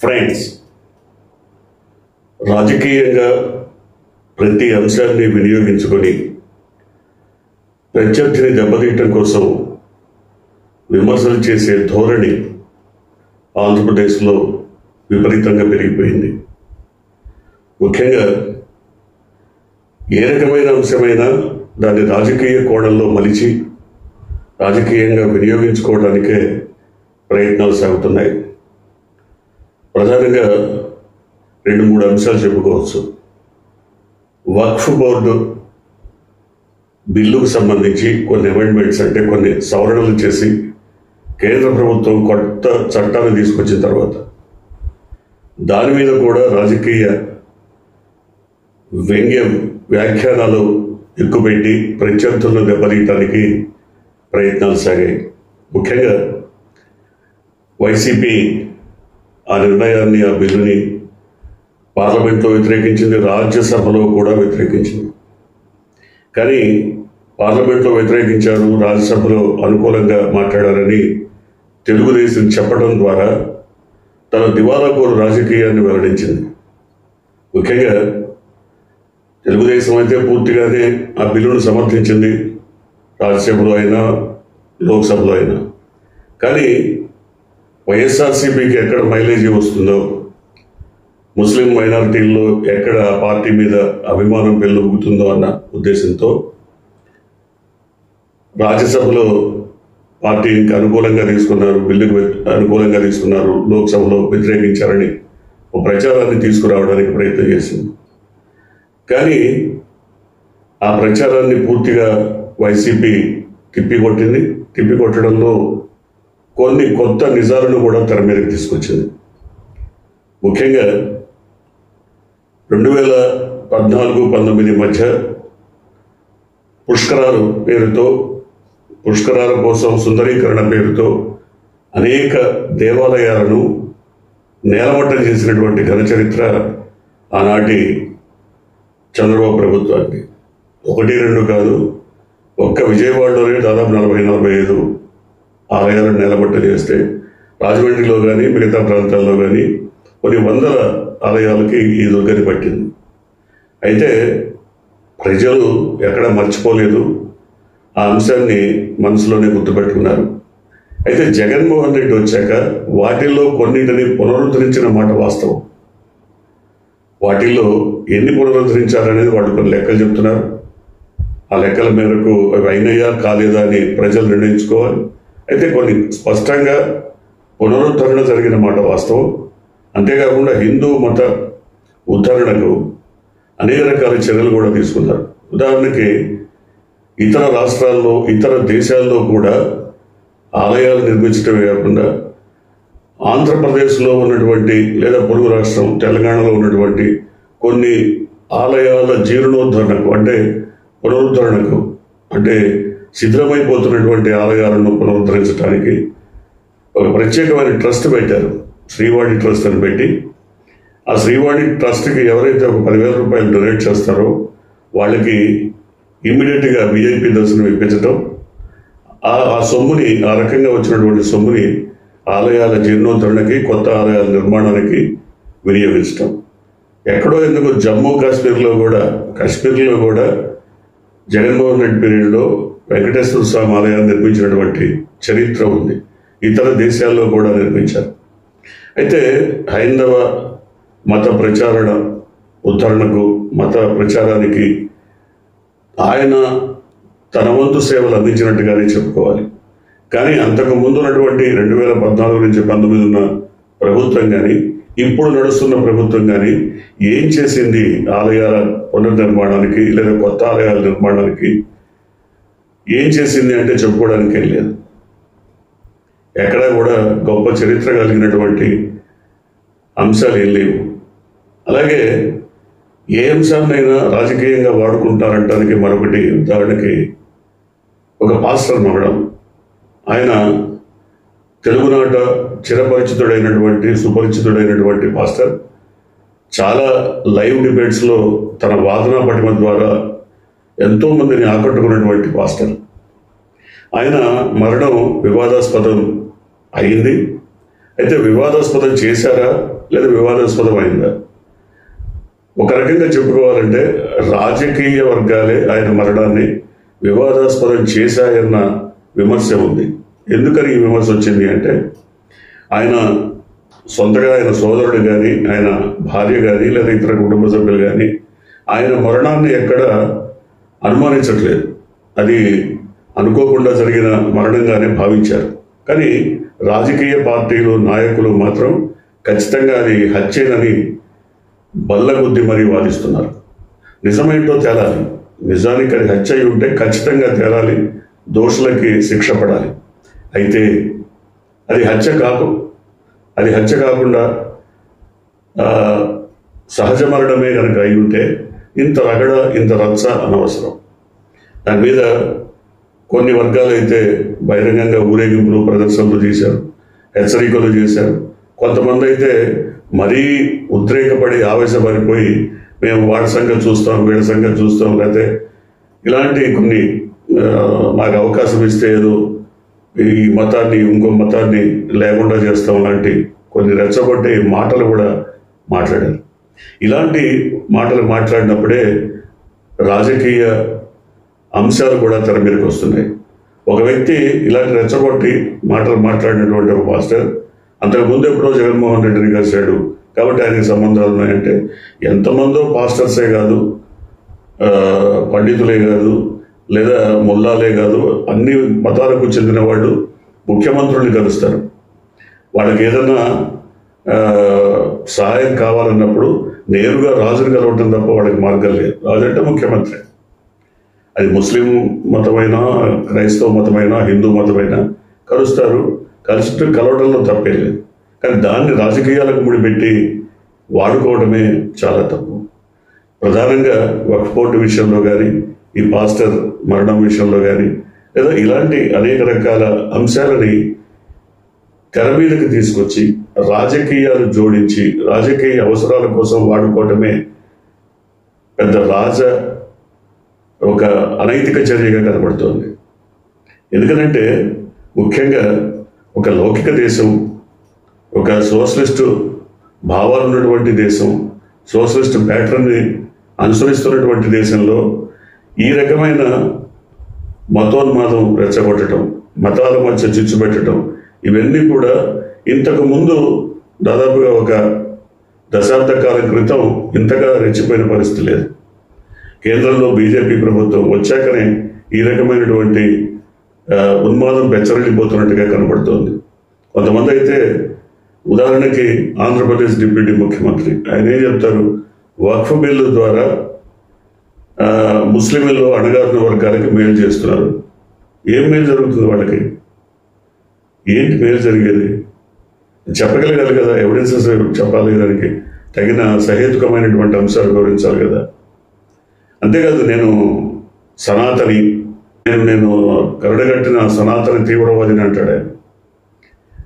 Friends, రాజకీయంగా ప్రతి అంశాన్ని వినియోగించుకొని ప్రత్యర్థిని దెబ్బతీయటం కోసం విమర్శలు చేసే ధోరణి ఆంధ్రప్రదేశ్లో విపరీతంగా పెరిగిపోయింది. ముఖ్యంగా ఏ రకమైన అంశమైనా దాన్ని రాజకీయ కోణంలో మలిచి రాజకీయంగా వినియోగించుకోవడానికే ప్రయత్నాలు సాగుతున్నాయి. ప్రధానంగా 2-3 అంశాలు చెప్పుకోవచ్చు. వక్ఫ్ బోర్డు బిల్లుకు సంబంధించి కొన్ని అమెండ్మెంట్స్, అంటే కొన్ని సవరణలు చేసి కేంద్ర ప్రభుత్వం కొత్త చట్టాన్ని తీసుకొచ్చిన తర్వాత దాని మీద కూడా రాజకీయ వ్యంగ్య వ్యాఖ్యానాలు ఎక్కుపెట్టి ప్రత్యర్థులను దెబ్బతీయటానికి ప్రయత్నాలు సాగాయి. ముఖ్యంగా వైసీపీ ఆ నిర్ణయాన్ని, ఆ బిల్లుని పార్లమెంట్లో వ్యతిరేకించింది, రాజ్యసభలో కూడా వ్యతిరేకించింది. కానీ పార్లమెంట్లో వ్యతిరేకించారు, రాజ్యసభలో అనుకూలంగా మాట్లాడారని తెలుగుదేశం చెప్పడం ద్వారా తన దివాలాకోరు రాజకీయాన్ని వెల్లడించింది. ముఖ్యంగా తెలుగుదేశం అయితే పూర్తిగానే ఆ బిల్లును సమర్థించింది, రాజ్యసభలో అయినా లోక్సభలో అయినా. కానీ వైఎస్ఆర్సీపీకి ఎక్కడ మైలేజీ వస్తుందో, ముస్లిం మైనారిటీల్లో ఎక్కడ పార్టీ మీద అభిమానం పెళ్ళుగుతుందో అన్న ఉద్దేశంతో రాజ్యసభలో పార్టీకి అనుకూలంగా తీసుకున్నారు, బిల్లుకు అనుకూలంగా తీసుకున్నారు, లోక్సభలో వ్యతిరేకించారని ఒక ప్రచారాన్ని తీసుకురావడానికి ప్రయత్నం చేసింది. కానీ ఆ ప్రచారాన్ని పూర్తిగా వైసీపీ తిప్పికొట్టింది. తిప్పికొట్టడంలో కొన్ని కొత్త నిజాలను కూడా తెర మీదకి తీసుకొచ్చింది. ముఖ్యంగా 2014-19 మధ్య పుష్కరాలు పేరుతో, పుష్కరాల కోసం సుందరీకరణ పేరుతో అనేక దేవాలయాలను నేలమట్టం చేసినటువంటి ఘనచరిత్ర ఆనాటి చంద్రబాబు ప్రభుత్వానికి. 1-2 కాదు, ఒక్క విజయవాడలోనే దాదాపు 40-45 ఆలయాలను నేలమట్టం చేస్తే, రాజమండ్రిలో కానీ మిగతా ప్రాంతాల్లో కానీ కొన్ని వందల ఆలయాలకి ఈ దుర్గతి పట్టింది. అయితే ప్రజలు ఎక్కడ మర్చిపోలేదు, ఆ అంశాన్ని మనసులోనే గుర్తుపెట్టుకున్నారు. అయితే జగన్మోహన్ రెడ్డి వచ్చాక వాటిల్లో కొన్నింటిని పునరుద్ధరించిన మాట వాస్తవం. వాటిల్లో ఎన్ని పునరుద్ధరించారనేది వాళ్ళు కొన్ని లెక్కలు చెప్తున్నారు. ఆ లెక్కల మేరకు అవి అయినయా కాలేదా అని ప్రజలు నిర్ణయించుకోవాలి. అయితే కొన్ని స్పష్టంగా పునరుద్ధరణ జరిగిన మాట వాస్తవం. అంతేకాకుండా హిందూ మత ఉద్ధరణకు అనేక రకాల చర్యలు కూడా తీసుకున్నారు. ఉదాహరణకి ఇతర రాష్ట్రాల్లో, ఇతర దేశాల్లో కూడా ఆలయాలు నిర్మించడమే కాకుండా ఆంధ్రప్రదేశ్లో ఉన్నటువంటి లేదా పొరుగు రాష్ట్రం తెలంగాణలో ఉన్నటువంటి కొన్ని ఆలయాల జీర్ణోద్ధరణకు, అంటే పునరుద్ధరణకు, అంటే శిథిలమైపోతున్నటువంటి ఆలయాలను పునరుద్ధరించడానికి ఒక ప్రత్యేకమైన ట్రస్ట్ పెట్టారు, శ్రీవాణి ట్రస్ట్ అని పెట్టి. ఆ శ్రీవాణి ట్రస్ట్కి ఎవరైతే ఒక 10,000 రూపాయలు డొనేట్ చేస్తారో వాళ్ళకి ఇమ్మీడియట్గా విఐపి దర్శనం ఇప్పించడం, ఆ సొమ్ముని, ఆ రకంగా వచ్చినటువంటి సొమ్ముని ఆలయాల జీర్ణోద్ధరణకి, కొత్త ఆలయాల నిర్మాణానికి వినియోగించడం. ఎక్కడో ఎందుకు జమ్మూ కాశ్మీర్లో కూడా జగన్మోహన్ రెడ్డి పీరియడ్లో వెంకటేశ్వర స్వామి ఆలయాన్ని నిర్మించినటువంటి చరిత్ర ఉంది. ఇతర దేశాల్లో కూడా నిర్మించారు. అయితే హైందవ మత ప్రచారణ ఉద్ధరణకు, మత ప్రచారానికి ఆయన తన వంతు సేవలు అందించినట్టుగానే చెప్పుకోవాలి. కానీ అంతకు ముందు ఉన్నటువంటి 2014 నుంచి 19 ఉన్న ప్రభుత్వం కానీ, ఇప్పుడు నడుస్తున్న ప్రభుత్వం కానీ ఏం చేసింది ఆలయాల పునర్నిర్మాణానికి లేదా కొత్త ఆలయాల నిర్మాణానికి? ఏం చేసింది అంటే చెప్పుకోవడానికి లేదు. ఎక్కడా కూడా గొప్ప చరిత్ర కలిగినటువంటి అంశాలు ఏం లేవు. అలాగే ఏ అంశాన్నైనా రాజకీయంగా వాడుకుంటారంటానికి మరొకటి, ఉదాహరణకి ఒక పాస్టర్ మగడం. ఆయన తెలుగునాట చిరపరిచితుడైనటువంటి, సుపరిచితుడైనటువంటి పాస్టర్. చాలా లైవ్ డిబేట్స్లో తన వాదనా పటిమ ద్వారా ఎంతో మందిని ఆకట్టుకున్నటువంటి పాస్టర్. ఆయన మరణం వివాదాస్పదం అయింది. అయితే వివాదాస్పదం చేశారా లేదా వివాదాస్పదం అయిందా? ఒక రకంగా చెప్పుకోవాలంటే రాజకీయ వర్గాలే ఆయన మరణాన్ని వివాదాస్పదం చేశాయన్న విమర్శ ఉంది. ఎందుకని ఈ విమర్శ వచ్చింది అంటే, ఆయన సొంతగా ఆయన సోదరుడు కానీ, ఆయన భార్య కానీ, లేదా ఇతర కుటుంబ సభ్యులు కానీ ఆయన మరణాన్ని ఎక్కడ అనుమానించట్లేదు. అది అనుకోకుండా జరిగిన మరణంగానే భావించారు. కానీ రాజకీయ పార్టీలు, నాయకులు మాత్రం ఖచ్చితంగా అది హత్యేనని బల్లగుద్ది మరీ వాదిస్తున్నారు. నిజమేంటో తేలాలి. నిజానికి అది హత్య అయి ఉంటే ఖచ్చితంగా తేలాలి, దోషులకి శిక్ష పడాలి. అయితే అది హత్య కాకుండా సహజ మరణమే కనుక అయి ఉంటే ఇంత రగడ, ఇంత రచ్చ అనవసరం. దాని మీద కొన్ని వర్గాలు అయితే బహిరంగంగా ఊరేగింపులు, ప్రదర్శనలు చేశారు, హెచ్చరికలు చేశారు. కొంతమంది అయితే మరీ ఉద్రేకపడి ఆవేశపడిపోయి మేము వాడి సంగతి చూస్తాం, వీడి సంగతి చూస్తాం, లేకపోతే ఇలాంటి కొన్ని నాకు అవకాశం ఇస్తే ఏదో ఈ మతాన్ని ఇంకో మతాన్ని లేకుండా చేస్తాం లాంటి కొన్ని రెచ్చగొట్టే మాటలు కూడా మాట్లాడారు. ఇలాంటి మాటలు మాట్లాడినప్పుడే రాజకీయ అంశాలు కూడా తెర మీదకి వస్తున్నాయి. ఒక వ్యక్తి ఇలాంటి రెచ్చగొట్టి మాటలు మాట్లాడినటువంటి ఒక పాస్టర్ అంతకుముందు ఎప్పుడో జగన్మోహన్ రెడ్డిని కలిశాడు కాబట్టి ఆయనకి సంబంధాలు ఉన్నాయంటే, ఎంతమందో పాస్టర్సే కాదు, పండితులే కాదు, లేదా ముల్లాలే కాదు, అన్ని మతాలకు చెందిన వాళ్ళు ముఖ్యమంత్రుల్ని కలుస్తారు. వాళ్ళకి ఏదైనా సహాయం కావాలన్నప్పుడు నేరుగా రాజుని కలవటం తప్ప వాళ్ళకి మార్గం లేదు. రాజు అంటే ముఖ్యమంత్రి. అది ముస్లిం మతమైనా, క్రైస్తవ మతమైనా, హిందూ మతమైనా కలుస్తారు. కలవడంలో తప్పే లేదు. కానీ దాన్ని రాజకీయాలకు ముడిపెట్టి వాడుకోవడమే చాలా తప్పు. ప్రధానంగా వక్ఫ్ బోర్డు విషయంలో కానీ, ఈ పాస్టర్ మరణం విషయంలో కానీ, లేదా ఇలాంటి అనేక రకాల అంశాలని తెర మీదకి తీసుకొచ్చి రాజకీయాలు జోడించి రాజకీయ అవసరాల కోసం వాడుకోవటమే పెద్ద ఒక అనైతిక చర్యగా కనబడుతోంది. ఎందుకంటే ముఖ్యంగా ఒక లౌకిక దేశం, ఒక సోషలిస్టు భావాలు ఉన్నటువంటి దేశం, సోషలిస్ట్ ప్యాటర్న్ని అనుసరిస్తున్నటువంటి దేశంలో ఈ రకమైన మతోన్మాదం రెచ్చగొట్టడం, మతాల మధ్య చిచ్చు పెట్టడం, ఇవన్నీ కూడా ఇంతకు ముందు దాదాపుగా ఒక దశాబ్ద కాలం క్రితం ఇంతగా రెచ్చిపోయిన పరిస్థితి లేదు. కేంద్రంలో బీజేపీ ప్రభుత్వం వచ్చాకనే ఈ రకమైనటువంటి ఉన్మాదం పెచ్చరిల్లిపోతున్నట్టుగా కనబడుతోంది. కొంతమంది అయితే ఉదాహరణకి ఆంధ్రప్రదేశ్ డిప్యూటీ ముఖ్యమంత్రి ఆయన ఏం చెప్తారు, వక్ఫ్ బిల్లు ద్వారా ముస్లింలలో అణగారిన వర్గాలకి మేలు చేస్తున్నారు. ఏం మేలు జరుగుతుంది వాళ్ళకి? ఏంటి మేలు జరిగేది? చెప్పగలగాలి కదా, ఎవిడెన్సెస్ చెప్పాలి, దానికి తగిన సహేతుకమైనటువంటి అంశాలు వివరించాలి కదా. అంతేకాదు నేను సనాతని, నేను కరడగట్టిన సనాతన తీవ్రవాదిని అంటాడు ఆయన.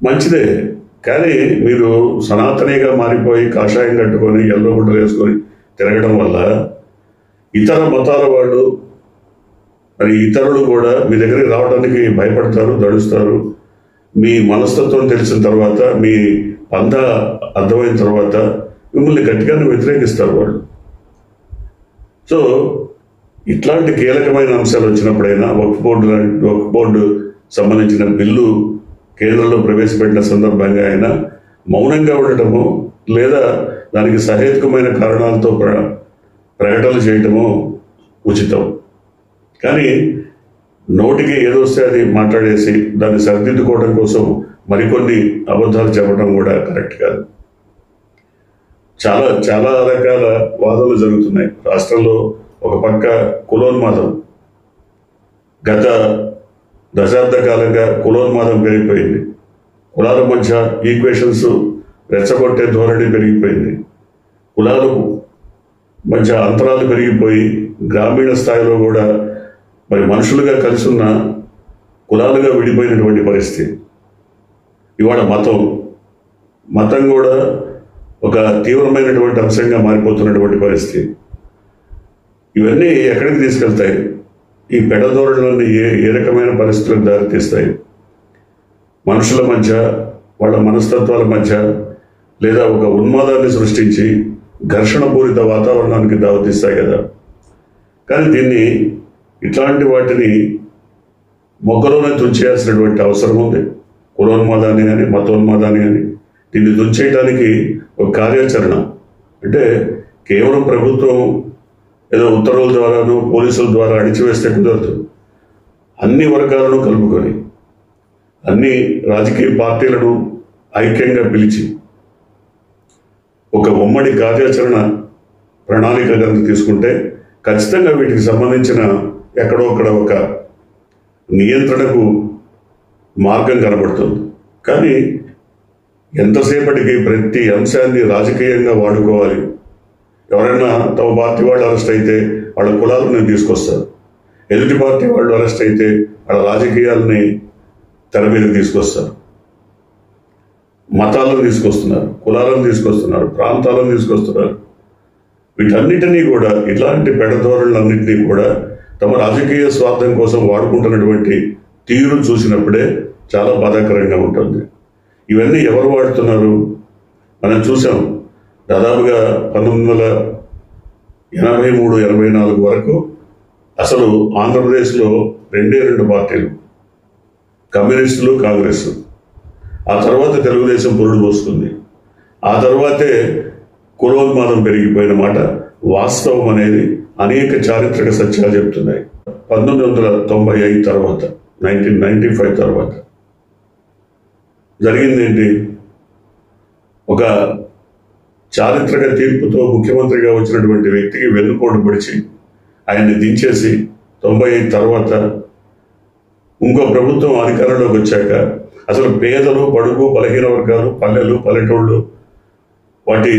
మంచిదే, కానీ మీరు సనాతనిగా మారిపోయి కాషాయం కట్టుకొని ఎల్లో గుడ్డలు వేసుకొని తిరగడం వల్ల ఇతర మతాల వాళ్ళు, మరి ఇతరులు కూడా మీ దగ్గరికి రావడానికి భయపడతారు, దడుస్తారు. మీ మనస్తత్వం తెలిసిన తర్వాత, మీ పంథ అర్థమైన తర్వాత మిమ్మల్ని గట్టిగానే వ్యతిరేకిస్తారు వాళ్ళు. సో ఇట్లాంటి కీలకమైన అంశాలు వచ్చినప్పుడైనా వక్ఫ్ బోర్డు సంబంధించిన బిల్లు కేంద్రంలో ప్రవేశపెట్టిన సందర్భంగా అయినా మౌనంగా ఉండటము, లేదా దానికి సహేతుకమైన కారణాలతో ప్రకటనలు చేయటము ఉచితం. కానీ నోటికి ఏదొస్తే అది మాట్లాడేసి దాన్ని సరిదిద్దుకోవడం కోసం మరికొన్ని అబద్ధాలు చెప్పడం కూడా కరెక్ట్ కాదు. చాలా చాలా రకాల వాదనలు జరుగుతున్నాయి రాష్ట్రంలో. ఒక పక్క కులోన్మాదం, గత దశాబ్ద కాలంగా కులోన్మాదం పెరిగిపోయింది. కులాల మధ్య ఈక్వేషన్స్ రెచ్చగొట్టే ధోరణి పెరిగిపోయింది. కులాలకు మధ్య అంతరాలు పెరిగిపోయి గ్రామీణ స్థాయిలో కూడా మరి మనుషులుగా కలిసి ఉన్న కులాలుగా విడిపోయినటువంటి పరిస్థితి. ఇవాళ మతం కూడా ఒక తీవ్రమైనటువంటి అంశంగా మారిపోతున్నటువంటి పరిస్థితి. ఇవన్నీ ఎక్కడికి తీసుకెళ్తాయి? ఈ పెడధోరణులన్నీ ఏ రకమైన పరిస్థితులకు దారితీస్తాయి? మనుషుల మధ్య వాళ్ళ మనస్తత్వాల మధ్య లేదా ఒక ఉన్మాదాన్ని సృష్టించి ఘర్షణపూరిత వాతావరణానికి దావతీస్తాయి కదా. కానీ దీన్ని ఇట్లాంటి వాటిని మొగ్గలోనే తుంచేయాల్సినటువంటి అవసరం ఉంది. కులోన్మాదాన్ని కానీ మతోన్మాదాన్ని కానీ దీన్ని తుంచేయడానికి ఒక కార్యాచరణ, అంటే కేవలం ప్రభుత్వం ఏదో ఉత్తర్వుల ద్వారాను పోలీసుల ద్వారా అణిచివేస్తే కుదరదు. అన్ని వర్గాలను కలుపుకొని అన్ని రాజకీయ పార్టీలను ఐక్యంగా పిలిచి ఒక ఉమ్మడి కార్యాచరణ ప్రణాళిక కనుక తీసుకుంటే ఖచ్చితంగా వీటికి సంబంధించిన ఎక్కడో అక్కడ ఒక నియంత్రణకు మార్గం కనబడుతుంది. కానీ ఎంతసేపటికి ప్రతి అంశాన్ని రాజకీయంగా వాడుకోవాలి. ఎవరైనా తమ పార్టీ వాళ్ళు అరెస్ట్ అయితే వాళ్ళ కులాలను తీసుకొస్తారు, ఎదుటి పార్టీ వాళ్ళు అరెస్ట్ అయితే వాళ్ళ రాజకీయాలని తెర మీదకి తీసుకొస్తారు, మతాలను తీసుకొస్తున్నారు, కులాలను తీసుకొస్తున్నారు, ప్రాంతాలను తీసుకొస్తున్నారు. వీటన్నిటినీ కూడా ఇలాంటి పెడధోరణులన్నింటినీ కూడా తమ రాజకీయ స్వార్థం కోసం వాడుకుంటున్నటువంటి తీరు చూసినప్పుడే చాలా బాధాకరంగా ఉంటుంది. ఇవన్నీ ఎవరు వాడుతున్నారు మనం చూసాం. దాదాపుగా 1983-84 వరకు అసలు ఆంధ్రప్రదేశ్లో 2 పార్టీలు, కమ్యూనిస్టులు, కాంగ్రెస్. ఆ తర్వాత తెలుగుదేశం పురుడు పోసుకుంది. ఆ తర్వాతే కులోన్మాదం పెరిగిపోయిన మాట వాస్తవం అనేది అనేక చారిత్రక సత్యాలు చెప్తున్నాయి. 1995 తర్వాత 1995 తర్వాత జరిగింది ఏంటి? ఒక చారిత్రక తీర్పుతో ముఖ్యమంత్రిగా వచ్చినటువంటి వ్యక్తికి వెన్నుపోటు పొడిచి ఆయన్ని దించేసి 95 తర్వాత ఇంకో ప్రభుత్వం అధికారంలోకి వచ్చాక అసలు పేదలు, బడుగు, బలహీన వర్గాలు, పల్లెలు, పల్లెటూళ్ళు, వాటి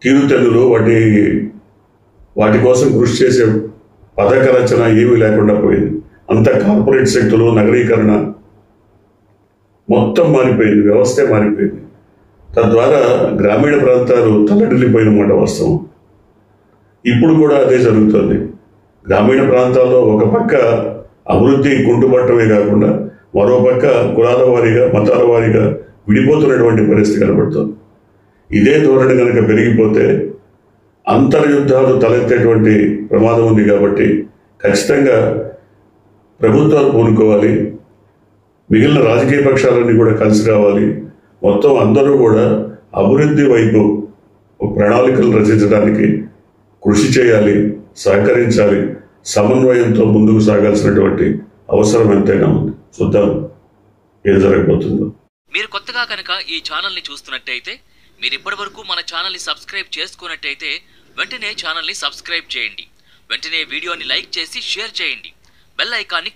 తీరుతెన్నులు, వాటి కోసం కృషి చేసే పథక రచన ఏమీ లేకుండా పోయింది. అంత కార్పొరేట్ శక్తులు, నగరీకరణ మొత్తం మారిపోయింది, వ్యవస్థే మారిపోయింది. తద్వారా గ్రామీణ ప్రాంతాలు తల్లడిల్లిపోయిన మాట వాస్తవం. ఇప్పుడు కూడా అదే జరుగుతుంది. గ్రామీణ ప్రాంతాల్లో ఒక పక్క అభివృద్ధి కుంటుపట్టమే కాకుండా మరో పక్క కులాల వారీగా, మతాల వారీగా విడిపోతున్నటువంటి పరిస్థితి కనబడుతుంది. ఇదే ధోరణి కనుక పెరిగిపోతే అంతర్యుద్ధాలు తలెత్తేటువంటి ప్రమాదం ఉంది. కాబట్టి ఖచ్చితంగా ప్రభుత్వాలు పూనుకోవాలి, మిగిలిన రాజకీయ పక్షాలన్నీ కూడా కలిసి రావాలి. మొత్తం అందరూ కూడా అభివృద్ధి వైపు ప్రణాళికలు రచించడానికి కృషి చేయాలి, సహకరించాలి, సమన్వయంతో ముందుకు సాగాల్సినటువంటి అవసరం ఎంతైనా ఉంది. చూద్దాం ఏం జరగబోతుందో. మీరు కొత్తగా కనుక ఈ ఛానల్ని చూస్తున్నట్టయితే, మీరు ఇప్పటివరకు మన ఛానల్ని సబ్స్క్రైబ్ చేసుకున్నట్టయితే వెంటనే ఛానల్ని సబ్స్క్రైబ్ చేయండి. వెంటనే వీడియోని లైక్ చేసి షేర్ చేయండి. బెల్ ఐకాన్ని